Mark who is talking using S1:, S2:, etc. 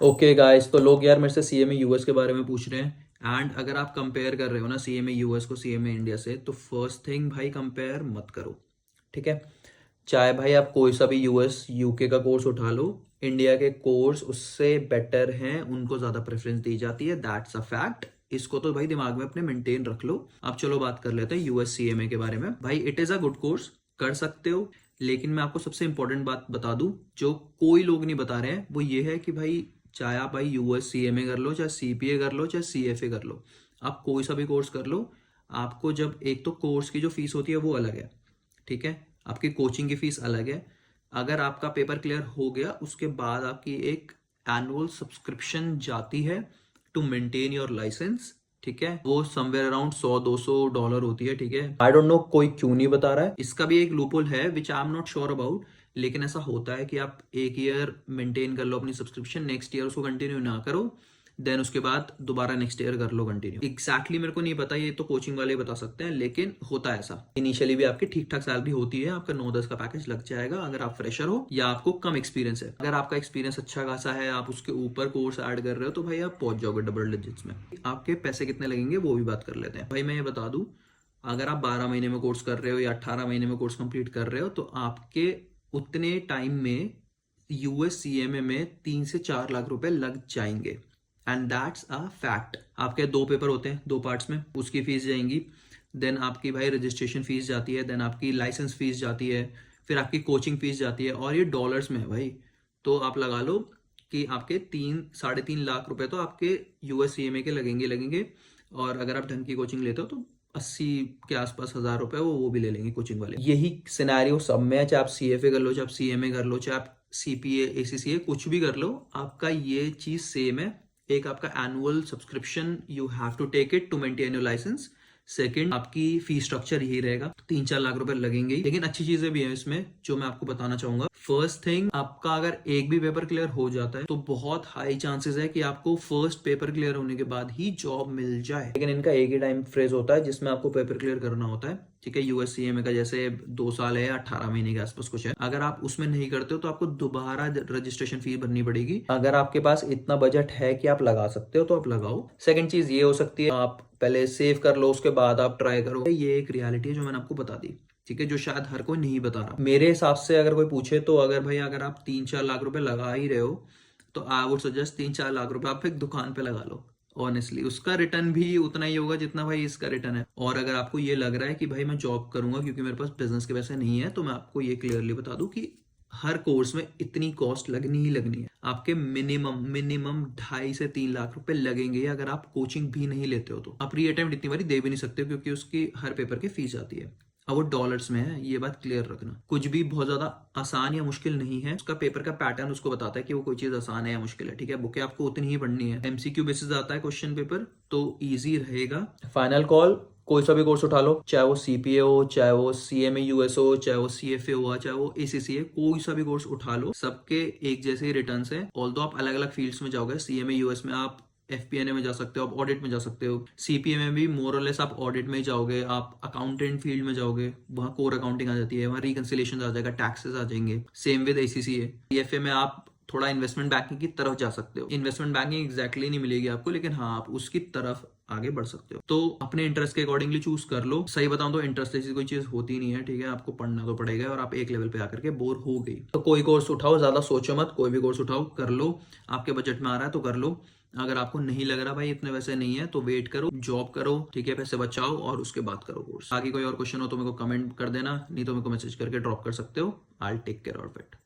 S1: Okay guys, तो लोग यार मेरे से सीएमए यूएस के बारे में पूछ रहे हैं। एंड अगर आप कंपेयर कर रहे हो ना सीएमए यूएस को सीएमए इंडिया से, तो फर्स्ट थिंग भाई कंपेयर मत करो। ठीक है। चाहे भाई आप कोई सा भी यूएस यूके का कोर्स उठा लो, इंडिया के कोर्स उससे बेटर हैं, उनको ज्यादा प्रेफरेंस दी जाती है। That's a fact. इसको तो भाई दिमाग में अपने मेंटेन रख लो। अब चलो बात कर लेते हैं यूएस सीएमए के बारे में। भाई it is a good course, कर सकते हो। लेकिन मैं आपको सबसे इंपॉर्टेंट बात बता दूं जो कोई लोग नहीं बता रहे हैं, वो ये है कि भाई चाहे आप भाई यूएस सीएमए कर लो, चाहे सीपीए कर लो, चाहे सीएफए कर लो, आप कोई सा भी कोर्स कर लो, आपको जब एक तो कोर्स की जो फीस होती है वो अलग है। ठीक है। आपकी कोचिंग की फीस अलग है। अगर आपका पेपर क्लियर हो गया उसके बाद आपकी एक एनुअल सब्सक्रिप्शन जाती है टू मेंटेन योर लाइसेंस। ठीक है। वो समवेयर अराउंड $100-200 होती है। ठीक है। आई डोंट नो कोई क्यों नहीं बता रहा है। इसका भी एक लूपहोल है which I am not sure about. लेकिन ऐसा होता है कि आप एक ईयर मेंटेन कर लो अपनी सब्सक्रिप्शन, नेक्स्ट ईयर उसको कंटिन्यू ना करो, देन उसके बाद दोबारा नेक्स्ट ईयर कर लो कंटिन्यू। एग्जैक्टली मेरे को नहीं पता, ये तो कोचिंग वाले बता सकते हैं, लेकिन होता है ऐसा। इनिशियली भी आपकी ठीक ठाक सैलरी होती है, आपका 9-10 का पैकेज लग जाएगा अगर आप फ्रेशर हो या आपको कम एक्सपीरियंस है। अगर आपका एक्सपीरियंस अच्छा खासा है, आप उसके ऊपर कोर्स ऐड कर रहे हो, तो भाई आप पहुंच जाओगे डबल डिजिट्स में। आपके पैसे कितने लगेंगे वो भी बात कर लेते हैं। भाई मैं ये बता दूं, अगर आप 12 महीने में कोर्स कर रहे हो या 18 महीने में कोर्स कंप्लीट कर रहे हो, तो आपके उतने टाइम में यूएस सीएमए में 3 से 4 लाख रुपए लग जाएंगे। And that's a fact. आपके 2 पेपर होते हैं 2 पार्ट्स में, उसकी फीस जाएंगी। देन आपकी भाई रजिस्ट्रेशन फीस जाती है, देन आपकी लाइसेंस फीस जाती है, फिर आपकी कोचिंग फीस जाती है, और ये डॉलर्स में है भाई। तो आप लगा लो कि आपके 3-3.5 लाख रुपए तो आपके यूएस सीएमए के लगेंगे। और अगर आप ढंग की कोचिंग लेते हो तो 80 के आसपास हजार रुपए वो भी ले लेंगे कोचिंग वाले। यही सिनेरियो सब में है, चाहे आप सीएफए कर लो, चाहे आप सीएमए कर लो, चाहे आप सीपीए एसीसीए कुछ भी कर लो, आपका ये चीज सेम है। एक आपका annual subscription you have to take it to maintain your licence. Second, आपकी फी स्ट्रक्चर यही रहेगा, 3-4 लाख रुपए लगेंगे ही। लेकिन अच्छी चीजें भी है इसमें जो मैं आपको बताना चाहूंगा। फर्स्ट थिंग, आपका अगर एक भी पेपर क्लियर हो जाता है तो बहुत हाई चांसेस है कि आपको फर्स्ट पेपर क्लियर होने के बाद ही जॉब मिल जाए। लेकिन इनका एक ही टाइम फ्रेज होता है जिसमें आपको पेपर क्लियर करना होता है। ठीक है। यूएससीएमए का जैसे 2 साल है या 18 महीने के आसपास कुछ है। अगर आप उसमें नहीं करते हो तो आपको दोबारा रजिस्ट्रेशन फी भरनी पड़ेगी। अगर आपके पास इतना बजट है कि आप लगा सकते हो तो आप लगाओ। सेकंड चीज ये हो सकती है, आप पहले सेव कर लो उसके बाद आप ट्राई करो। ये एक रियलिटी है जो मैंने आपको बता दी। ठीक है। जो शायद हर कोई नहीं बता रहा मेरे हिसाब से। अगर कोई पूछे तो अगर भाई अगर आप 3-4 लाख रुपए लगा ही रहे हो, तो आई वुड सजेस्ट 3-4 लाख रुपए आप एक दुकान पे लगा लो। ऑनेस्टली उसका रिटर्न भी उतना ही होगा जितना भाई इसका रिटर्न है। और अगर आपको ये लग रहा है कि भाई मैं जॉब करूंगा क्योंकि मेरे पास बिजनेस के पैसे नहीं है, तो मैं आपको ये क्लियरली बता दूं कि हर कोर्स में इतनी कॉस्ट लगनी ही लगनी है। आपके मिनिमम मिनिमम 2.5 से 3 लाख रुपए लगेंगे अगर आप कोचिंग भी नहीं लेते हो तो। आप री अटेम्प्ट इतनी बारी दे भी नहीं सकते हो क्योंकि उसकी हर पेपर की फीस आती है। अब वो डॉलर्स में है, ये बात क्लियर रखना। कुछ भी बहुत ज्यादा आसान या मुश्किल नहीं है। उसका पेपर का पैटर्न उसको बताता है कि वो कोई चीज आसान है या मुश्किल है। ठीक है। बुकें आपको उतनी ही पढ़नी है। एमसीक्यू बेसिस आता है क्वेश्चन पेपर, तो इजी रहेगा। फाइनल कॉल, कोई सा भी कोर्स उठा लो, चाहे वो सीपीए हो, चाहे वो सीएमए यूएस हो, चाहे वो सीएफए हुआ, चाहे वो एसीसीए, कोई सा भी कोर्स उठा लो, सबके एक जैसे ही रिटर्न्स हैं। ऑल्दो आप अलग अलग फील्ड्स में जाओगे। सीएमए यूएस में आप एफपीएनए में जा सकते हो, आप ऑडिट में जा सकते हो। सीपीए में भी मोर और लेस आप ऑडिट में ही जाओगे, आप अकाउंटेंट फील्ड में जाओगे, वहां कोर अकाउंटिंग आ जाती है, वहां रिकंसिलेशन आ जाएगा, टैक्सेस आ जाएंगे। Same with ACCA. सीएफए में आप थोड़ा इन्वेस्टमेंट बैंकिंग की तरफ जा सकते हो। इन्वेस्टमेंट बैंकिंग एग्जैक्टली नहीं मिलेगी आपको, लेकिन हाँ आप उसकी तरफ आगे बढ़ सकते हो। तो अपने इंटरेस्ट के अकॉर्डिंगली चूज कर लो। सही बताऊं तो इंटरेस्ट ऐसी कोई चीज होती नहीं है। ठीक है। आपको पढ़ना तो पड़ेगा और आप एक लेवल पे आकर के बोर हो गई तो कोई कोर्स उठाओ, ज्यादा सोचो मत, कोई भी कोर्स उठाओ कर लो। आपके बजट में आ रहा है तो कर लो। अगर आपको नहीं लग रहा भाई इतने वैसे नहीं है तो वेट करो, जॉब करो। ठीक है। पैसे बचाओ और उसके बाद करो कोर्स। आगे कोई और क्वेश्चन हो तो मेरे को कमेंट कर देना, नहीं तो मेरे को मैसेज करके ड्रॉप कर सकते हो। I take care of it.